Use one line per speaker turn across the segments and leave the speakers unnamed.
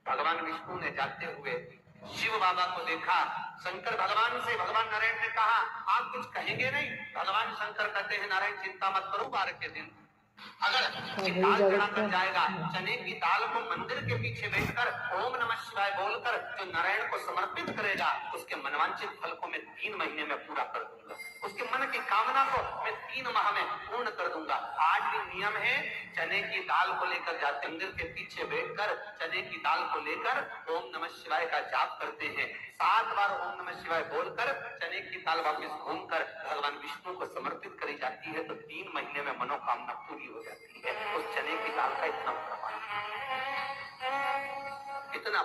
भगवान विष्णु ने जाते हुए शिव बाबा को देखा। शंकर भगवान से, भगवान नारायण ने कहा आप कुछ कहेंगे नहीं? भगवान शंकर कहते हैं नारायण चिंता मत करो, 12 के दिन अगर दाल चढ़ाकर जाएगा, चने की दाल को मंदिर के पीछे बैठकर ओम नमः शिवाय बोलकर जो नारायण को समर्पित करेगा, उसके मनवांछित फल को मैं 3 महीने में पूरा कर दूंगा, उसके मन की कामना को मैं 3 माह में पूर्ण कर दूंगा। आज भी नियम है, चने की दाल को लेकर जाते मंदिर के पीछे बैठकर चने की दाल को लेकर ओम नमः शिवाय का जाप करते हैं। 7 बार ओम नमः शिवाय बोलकर चने की दाल वापस घूमकर भगवान विष्णु को समर्पित करी जाती है, तो 3 महीने में मनोकामना पूरी हो जाती है। उस चने की दाल का इतना प्रमाण, इतना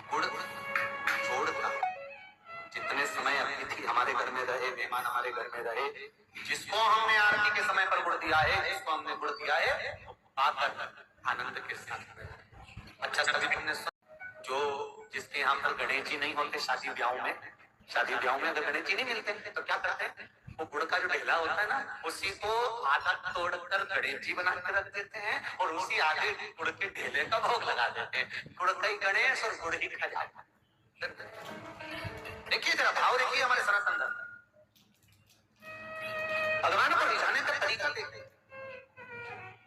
गुड़ छोड़ता। जितने समय अतिथि हमारे घर में रहे, मेहमान हमारे घर में रहे, जिसको हमने आरती के समय पर गुड़ दिया है, जिसको हमने गुड़ दिया है, आकर आनंद के साथ। अच्छा, कभी तुमने जो जिसके यहाँ पर गणेश जी नहीं होते शादी ब्याह में अगर गणेश जी नहीं मिलते तो क्या करते हैं? वो गुड़ का जो ढेला होता है ना, उसी को आधा तोड़कर गणेश जी बना के रख देते हैं और उसी आगे गुड़ के ढेले का भोग लगा देते हैं। गुड़ का ही गणेश और गुड़ ही खजाना। देखिए जरा भाव, देखिए हमारे सनातन धर्म, भगवान को रिझाने का तरीका देखिए।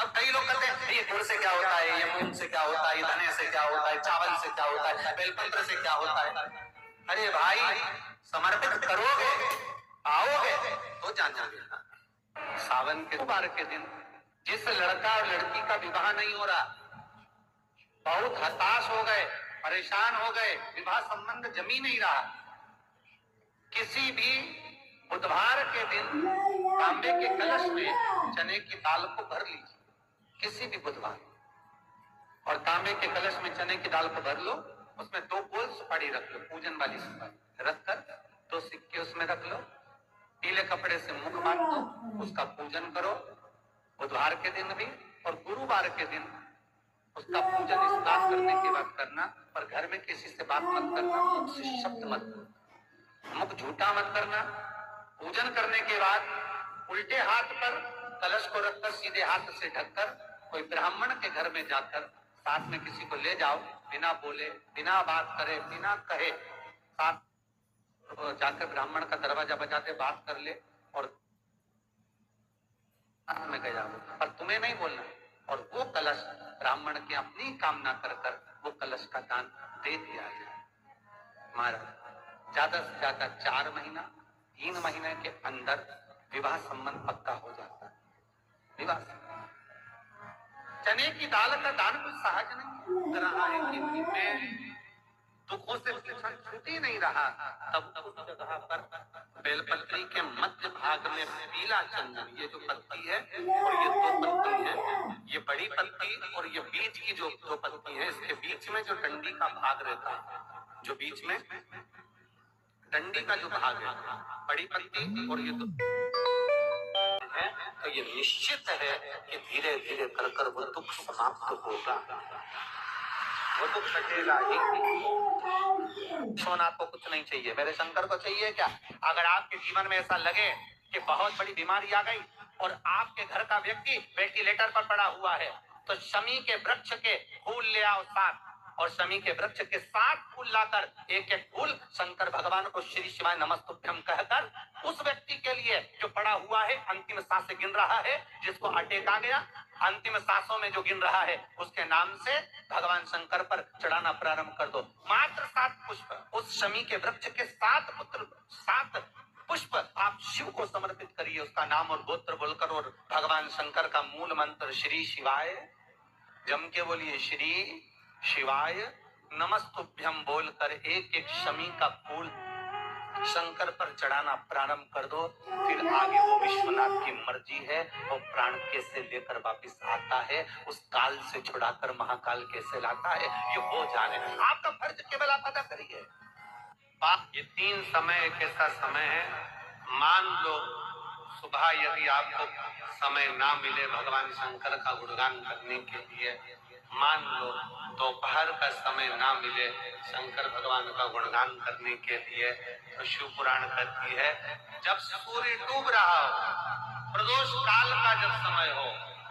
अब कई लोग कहते हैं ये गुड़ से क्या होता है, ये मूंग से क्या होता है, ये धनिया से क्या होता है, चावल से क्या होता है, बेलपत्र से क्या होता है। अरे भाई, समर्पित करोगे, आओगे तो जान। सावन के 12 के दिन जिस लड़का और लड़की का विवाह नहीं हो रहा, बहुत हताश हो गए, परेशान हो गए, विवाह संबंध जमी नहीं रहा, किसी भी बुधवार के दिन तांबे के कलश में चने की दाल को भर लीजिए, किसी भी बुधवार, और तांबे के कलश में चने की दाल को भर लो, उसमें 2 गोल सुपारी रख लो, पूजन वाली सुपारी रखकर 2 सिक्के उसमें रख लो, पीले कपड़े से मुख बांध दो, उसका पूजन करो बुधवार के दिन भी, और गुरुवार के दिन उसका पूजन स्नान करने के बाद करना, पर घर में किसी से बात मत करना, मुख से शब्द मत, मुख झूठा मत करना। पूजन करने के बाद उल्टे हाथ पर कलश को रखकर सीधे हाथ से ढककर कोई ब्राह्मण के घर में जाकर साथ में किसी को ले जाओ, बिना बोले, बिना बात करे, बिना कहे, साथ जाकर ब्राह्मण का दरवाजा बजाते बात कर ले और में गया पर तुम्हें नहीं बोलना, और वो कलश ब्राह्मण की अपनी कामना कर कर वो कलश का दान दे दिया जाए। महाराज, ज्यादा से ज्यादा 4 महीना 3 महीने के अंदर विवाह संबंध पक्का हो जाता है। विवाह चने की दाल का दान कुछ सहज नहीं रहा है कि मैं दुखों से छूट ही नहीं रहा, तब उस जगह पर बेलपत्री के मध्य भाग में पीला चंदन, ये जो पत्ती है और ये 2 पत्ती है, ये बड़ी पत्ती और ये बीच की जो 2 पत्ती है, इसके बीच में जो डंडी का भाग रहता है, जो बीच में डंडी का जो भाग है, बड़ी पत्ती और ये 2 है, तो ये निश्चित है कि धीरे धीरे कर कर वो दुख समाप्त होगा, वो दुख हटेगा ही। सोना को कुछ नहीं चाहिए, मेरे शंकर को चाहिए क्या? अगर आपके जीवन में ऐसा लगे कि बहुत बड़ी बीमारी आ गई और आपके घर का व्यक्ति वेंटिलेटर पर पड़ा हुआ है, तो शमी के वृक्ष के फूल ले आओ 7, और शमी के वृक्ष के 7 फूल लाकर एक फूल शंकर भगवान को श्री शिवाय नमस्तुभ्यम कहकर उस व्यक्ति के लिए जो पड़ा हुआ है, अंतिम सांसें गिन रहा है, जिसको अटैक आ गया, अंतिम सांसों में जो गिन रहा है, उसके नाम से भगवान शंकर पर चढ़ाना प्रारंभ कर दो। मात्र 7 पुष्प, उस शमी के वृक्ष के 7 पुष्प आप शिव को समर्पित करिए, उसका नाम और गोत्र बोलकर, और भगवान शंकर का मूल मंत्र श्री शिवाय जम के बोलिए, श्री शिवाय नमस्तुभ्यम बोलकर एक शमी का फूल शंकर पर चढ़ाना प्रारंभ कर दो। फिर आगे वो विश्वनाथ की मर्जी है, वो प्राण कैसे लेकर वापिस आता है, उस काल से छुड़ाकर महाकाल कैसे लाता है, ये वो जाने। आपका फर्ज केवल आप अदा करिए। ये 3 समय कैसा समय है, मान लो सुबह यदि आपको समय ना मिले भगवान शंकर का गुणगान करने के लिए, मान लो दोपहर का समय ना मिले शंकर भगवान का गुणगान करने के लिए, तो शिव पुराण कहती है जब सूर्य डूब रहा हो, प्रदोष काल का जब समय हो,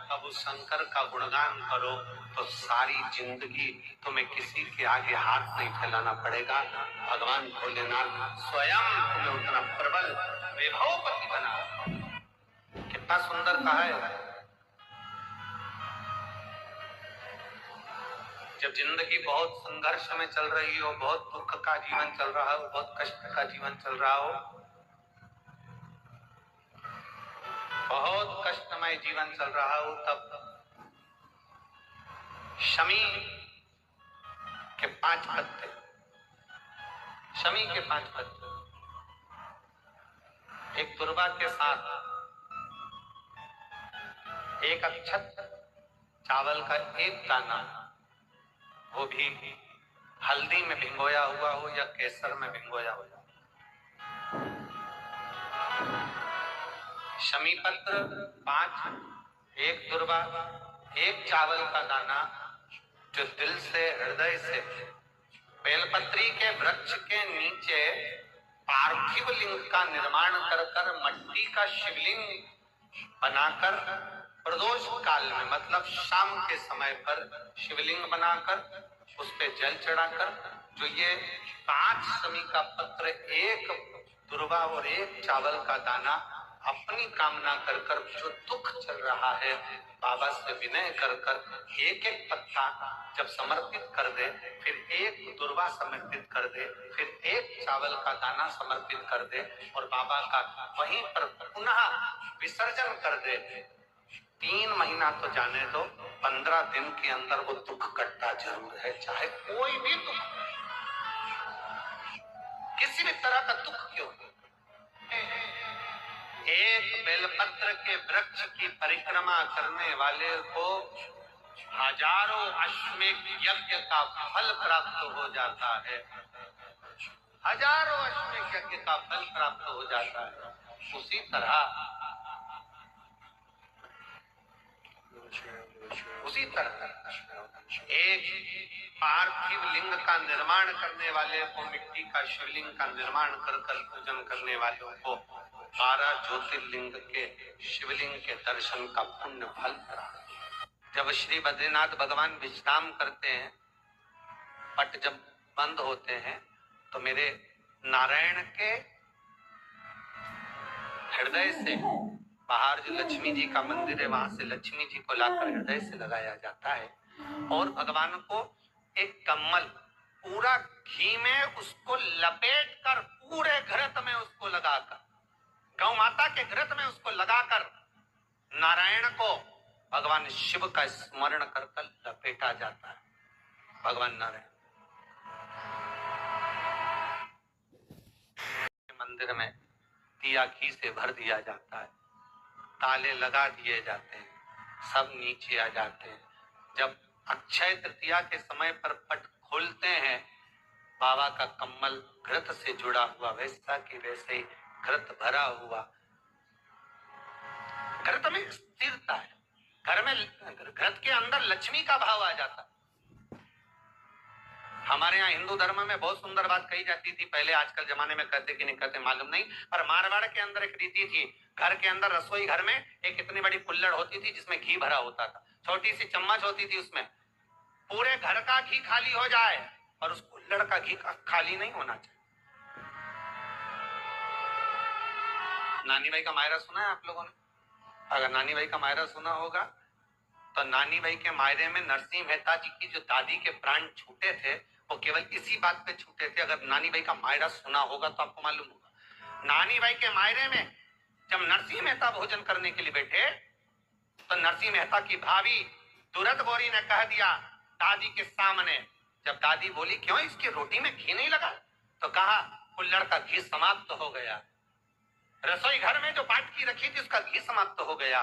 तब उस शंकर का गुणगान करो। तो सारी जिंदगी तुम्हें किसी के आगे हाथ नहीं फैलाना पड़ेगा। भगवान भोलेनाथ स्वयं तुम्हें उतना प्रबल वैभवपति बना। कितना सुंदर कहा है। जब जिंदगी बहुत संघर्ष में चल रही हो, बहुत दुख का जीवन चल रहा हो, बहुत कष्ट का जीवन चल रहा हो, बहुत कष्टमय जीवन चल रहा हो, तब शमी के 5 पत्ते, शमी के 5 पत्ते एक दुर्वा के साथ एक अक्षत चावल का एक दाना, वो भी हल्दी में भिंगोया हुआ हो या केसर में भिंगोया हो, शमी पत्र 5, एक दुर्वा, एक चावल का दाना, जो दिल से हृदय से बेलपत्री के वृक्ष के नीचे पार्थिव लिंग का निर्माण कर मट्टी का शिवलिंग बनाकर प्रदोष काल में, मतलब शाम के समय पर शिवलिंग बनाकर उस पे जल चढ़ाकर, जो ये 5 शमी का पत्र, एक दुर्वा और एक चावल का दाना, अपनी कामना कर कर जो दुख चल रहा है बाबा से विनय कर कर एक एक पत्ता जब समर्पित कर दे, फिर एक दुर्वा समर्पित कर दे, फिर एक चावल का दाना समर्पित कर दे और बाबा का वहीं पर पुनः विसर्जन कर दे, 3 महीना तो जाने दो, 15 दिन के अंदर वो दुख कटता जरूर है, चाहे कोई भी दुख, किसी भी तरह का दुख क्यों। एक बेलपत्र के वृक्ष की परिक्रमा करने वाले को हजारों अश्वमेध यज्ञ का फल प्राप्त हो जाता है, हजारों अश्वमेध यज्ञ का फल प्राप्त हो जाता है। उसी तरह एक पार्थिव लिंग का निर्माण करने वाले को, मिट्टी का शिवलिंग का निर्माण कर कर पूजन करने वालों को 12 ज्योतिर्लिंग के शिवलिंग के दर्शन का पुण्य फल प्राप्त। जब श्री बद्रीनाथ भगवान विश्राम करते हैं, पट जब बंद होते हैं, तो मेरे नारायण के हृदय से बाहर जो लक्ष्मी जी का मंदिर है, वहां से लक्ष्मी जी को लाकर हृदय से लगाया जाता है और भगवान को एक कम्मल पूरा घी में उसको लपेट कर, पूरे घृत में उसको लगाकर, गौ माता के घृत में उसको लगाकर नारायण को भगवान शिव का स्मरण कर कर लपेटा जाता है। भगवान नारायण मंदिर में दिया घी से भर दिया जाता है, ताले लगा दिए जाते हैं, सब नीचे आ जाते हैं। जब अक्षय तृतीया के समय पर पट खोलते हैं, बाबा का कम्मल घृत से जुड़ा हुआ वैसा की वैसे ही घृत भरा हुआ, घृत में स्थिरता है, घर में घृत के अंदर लक्ष्मी का भाव आ जाता है। हमारे यहाँ हिंदू धर्म में बहुत सुंदर बात कही जाती थी पहले, आजकल जमाने में कहते कि नहीं कहते मालूम नहीं, पर मारवाड़ के अंदर एक रीति थी, घर के अंदर रसोई घर में एक इतनी बड़ी कुल्हड़ होती थी जिसमें घी भरा होता था, छोटी सी चम्मच होती थी, उसमें पूरे घर का घी खाली हो जाए और उस कुल्हड़ का घी खाली नहीं होना चाहिए। नानी भाई का मायरा सुना है आप लोगों ने? अगर नानी भाई का मायरा सुना होगा तो नानी भाई के मायरे में नरसिंह मेहता जी की जो दादी के प्राण छूटे थे, वो केवल इसी बात पे छूटे थे। अगर नानी भाई का मायरा सुना होगा तो आपको मालूम होगा, नानी भाई के मायरे में जब नरसिंह मेहता भोजन करने के लिए बैठे तो नरसिंह मेहता की भाभी दुरत गौरी ने कह दिया दादी के सामने, जब दादी बोली क्यों इसकी रोटी में घी नहीं लगा, तो कहा कुल्हड़ का घी समाप्त हो गया, रसोई घर में जो बाटकी रखी थी उसका घी समाप्त हो गया।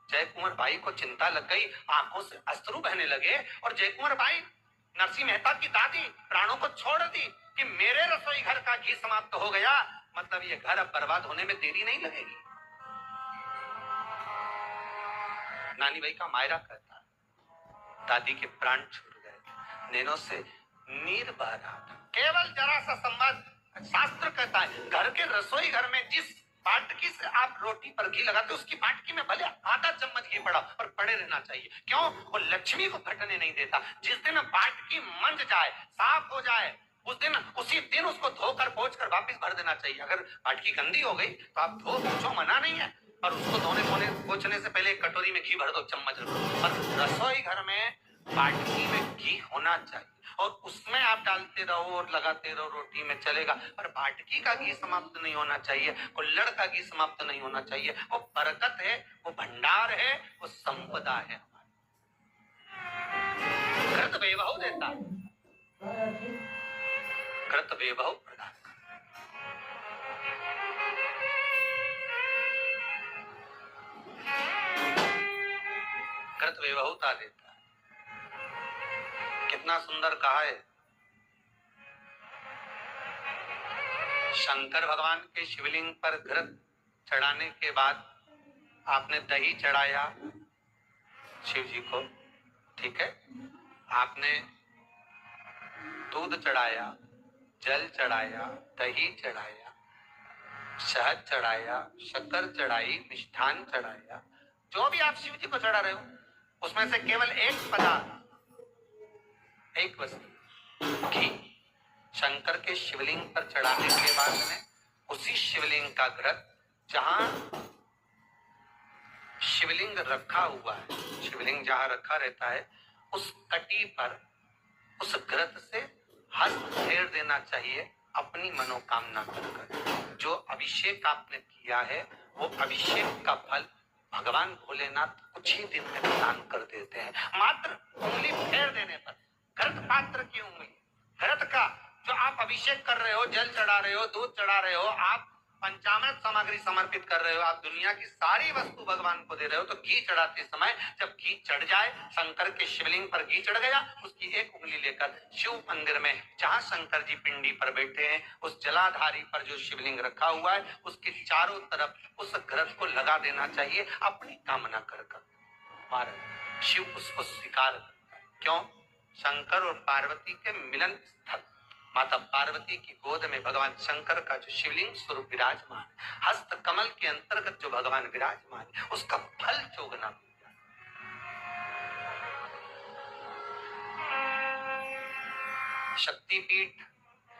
जय कुंवर बाई को चिंता लग गई, आंखों से अश्रु बहने लगे और जय कुंवर बाई नरसिंह मेहता की दादी प्राणों को छोड़ दी कि मेरे रसोई घर का घी समाप्त हो गया, मतलब ये घर अब बर्बाद होने में देरी नहीं लगेगी। नानी भाई का मायरा कहता है दादी के प्राण छूट गए, नैनों से नीर बह रहा था। केवल जरा सा संवाद, शास्त्र कहता है घर के रसोई घर में जिस बाटकी से आप रोटी पर घी लगाते, उसकी बाटकी में भले आधा चम्मच घी पड़ा पर पड़े रहना चाहिए। क्यों? वो लक्ष्मी को घटने नहीं देता। जिस दिन बाटकी मंज जाए, साफ हो जाए, उसी दिन उसको धोकर पोंछ कर वापिस भर देना चाहिए। अगर बाटकी गंदी हो गई तो आप धो पोंछो, मना नहीं है, पर उसको धोने पोंछने से पहले एक कटोरी में घी भर दो, चम्मच रखो। पर रसोई घर में बाटकी में घी होना चाहिए और उसमें आप डालते रहो और लगाते रहो, रोटी में चलेगा, पर बाटकी का घी समाप्त नहीं होना चाहिए, कुल्हड़ का घी समाप्त नहीं होना चाहिए। वो बरकत है, वो भंडार है, वो संपदा है। कृत वैभव देता, कृत वैभव प्रदान। कृत वैभवता देता है। कितना सुंदर कहा है। शंकर भगवान के शिवलिंग पर घृत चढ़ाने के बाद आपने दही चढ़ाया शिव जी को, ठीक है, आपने दूध चढ़ाया, जल चढ़ाया, दही चढ़ाया, शहद चढ़ाया, शक्कर चढ़ाई, मिष्ठान चढ़ाया, जो भी आप शिव जी को चढ़ा रहे हो उसमें से केवल एक पदार्थ, एक वस्तु, घी शंकर के शिवलिंग पर चढ़ाने के बाद में उसी शिवलिंग का घृत, जहां शिवलिंग रखा हुआ है, शिवलिंग जहां रखा रहता है, उस कटी पर उस घृत से हस्त फेर देना चाहिए अपनी मनोकामना कर। जो अभिषेक आपने किया है वो अभिषेक का फल भगवान भोलेनाथ कुछ ही दिन में प्रदान कर देते हैं। मात्र उंगली फेर देने पर, घृत पात्र की उंगली, घृत का जो आप अभिषेक कर रहे हो, जल चढ़ा रहे हो, दूध चढ़ा रहे हो, आप पंचामृत सामग्री समर्पित कर रहे हो, आप दुनिया की सारी वस्तु भगवान को दे रहे हो, तो घी चढ़ाते समय जब घी चढ़ जाए, शंकर के शिवलिंग पर घी चढ़ गया, उसकी एक उंगली लेकर शिव मंदिर में जहां शंकर जी पिंडी पर बैठे हैं, उस जलाधारी पर जो शिवलिंग रखा हुआ है उसके चारों तरफ उस घृत को लगा देना चाहिए अपनी कामना कर। महाराज शिव उसको स्वीकार, क्यों? शंकर और पार्वती के मिलन स्थल, माता पार्वती की गोद में भगवान शंकर का जो शिवलिंग स्वरूप विराजमान, हस्त कमल के अंतर्गत जो भगवान विराजमान, उसका फल चोगना। शक्तिपीठ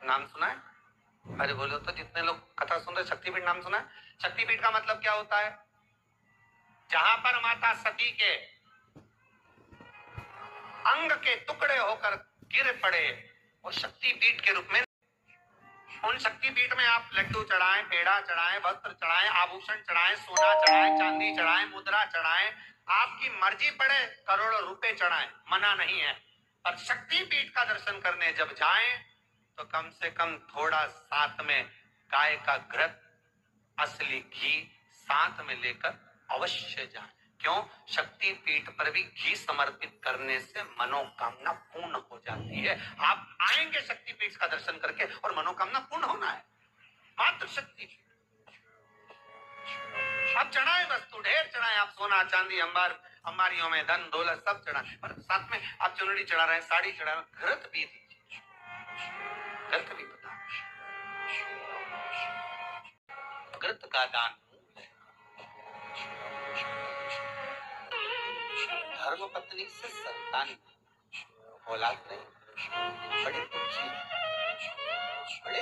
नाम सुना है? अरे बोलो तो, जितने लोग कथा सुन रहे, शक्तिपीठ नाम सुना है? शक्तिपीठ का मतलब क्या होता है? जहां पर माता सती के अंग के टुकड़े होकर गिर पड़े, वो शक्तिपीठ के रूप में। उन शक्तिपीठ में आप लड्डू चढ़ाएं, पेड़ा चढ़ाएं, वस्त्र चढ़ाएं, आभूषण चढ़ाएं, सोना चढ़ाएं, चांदी चढ़ाएं, मुद्रा चढ़ाएं, आपकी मर्जी पड़े करोड़ों रुपए चढ़ाएं, मना नहीं है। पर शक्तिपीठ का दर्शन करने जब जाएं तो कम से कम थोड़ा साथ में गाय का घृत, असली घी साथ में लेकर अवश्य जाएं। क्यों? शक्ति पीठ पर भी घी समर्पित करने से मनोकामना पूर्ण हो जाती है। आप आएंगे शक्ति पीठ का दर्शन करके और मनोकामना पूर्ण होना है। मात्र शक्ति आप चढ़ाए, वस्तु ढेर चढ़ाए, आप सोना चांदी अंबारियों में धन दौलत सब चढ़ाए, पर साथ में आप चुनरी चढ़ा रहे हैं, साड़ी चढ़ा रहे हैं, घृत भी दीजिए, घृत भी बता, घृत का दान। धर्म पत्नी से संतान औलाद नहीं, बड़े दुखी, बड़े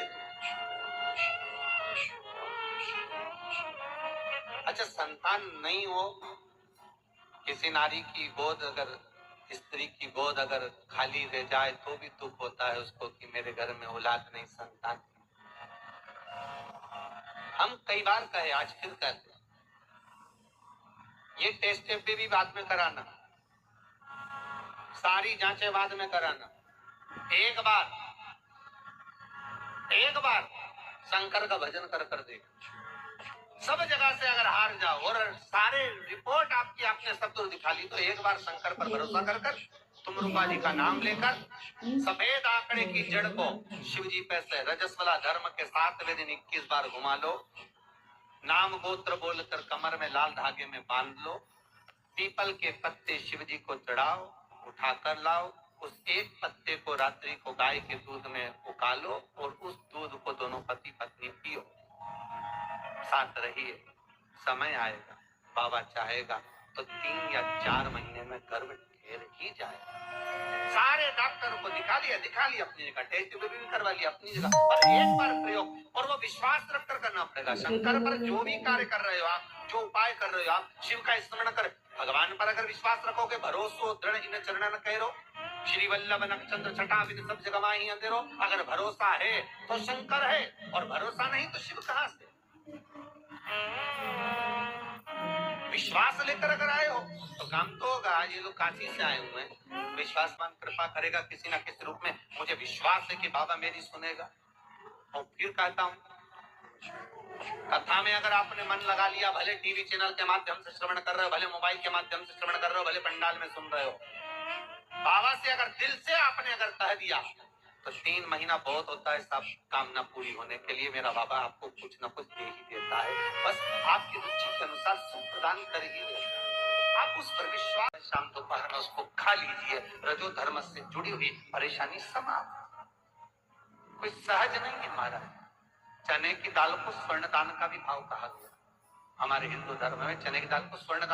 अच्छा, संतान नहीं हो, किसी नारी की गोद, अगर स्त्री की गोद अगर खाली रह जाए तो भी दुख होता है उसको कि मेरे घर में औलाद नहीं, संतान। हम कई बार कहे, आज फिर कहते, ये टेस्ट भी बाद में कराना, सारी जांचें बाद में कराना। एक बार शंकर का भजन कर देख, सब जगह से अगर हार जाओ और सारे रिपोर्ट आपकी आपने सब तो दिखा ली, तो एक बार शंकर पर भरोसा कर तुम रूपा जी का नाम लेकर सफेद आंकड़े की जड़ को शिव जी पे से रजस्वला धर्म के 7वें दिन 21 बार घुमा लो, नाम गोत्र बोलकर कमर में लाल धागे में बांध लो, पीपल के पत्ते शिव जी को चढ़ाओ, उठाकर लाओ, उस एक पत्ते को रात्रि को गाय के दूध में उकालो और उस दूध को दोनों पति पत्नी पियो। साथ रहिए, समय आएगा, बाबा चाहेगा तो 3 या 4 महीने में गर्भ ढेर ही जाएगा। सारे डॉक्टर को दिखा लिया अपनी जगह, टेस्ट भी करवा लिया अपनी जगह, पर एक बार प्रयोग और वो विश्वास रख कर करना पड़ेगा। शंकर पर जो भी कार्य कर रहे हो आप, जो उपाय कर रहे हो आप, शिव का स्मरण कर, भगवान पर अगर विश्वास रखोगे, भरोसो दृढ़ इन चरण कहो, श्री वल्लभ नक्षत्र छठा विद सब जगह माही अंधेरो। अगर भरोसा है तो शंकर है, और भरोसा नहीं तो शिव कहां से? विश्वास लेकर अगर आए हो तो काम तो होगा। ये लोग काशी से आए हुए हैं, विश्वासमान कृपा करेगा किसी ना किसी रूप में। मुझे विश्वास है कि बाबा मेरी सुनेगा। और फिर कहता हूँ, कथा में अगर आपने मन लगा लिया, भले टीवी चैनल के माध्यम से श्रवण कर रहे हो, भले मोबाइल के माध्यम से श्रवण कर रहे हो, भले पंडाल में सुन रहे हो, बाबा से अगर दिल से आपने अगर कह दिया तो 3 महीना बहुत होता है सब कामना पूरी होने के लिए। मेरा बाबा आपको कुछ न कुछ दे ही देता है, बस आपकी रुचि के अनुसार सुख प्रदान कर ही देता है। आप उस पर विश्वास, शाम दोपहर में उसको खा लीजिए, रजो धर्म से जुड़ी हुई परेशानी समाप्त। कोई सहज नहीं है महाराज। चने की दाल को स्वर्ण दान का भी भाव कहा गया हमारे हिंदू धर्म में। चने की दाल को स्वर्ण दान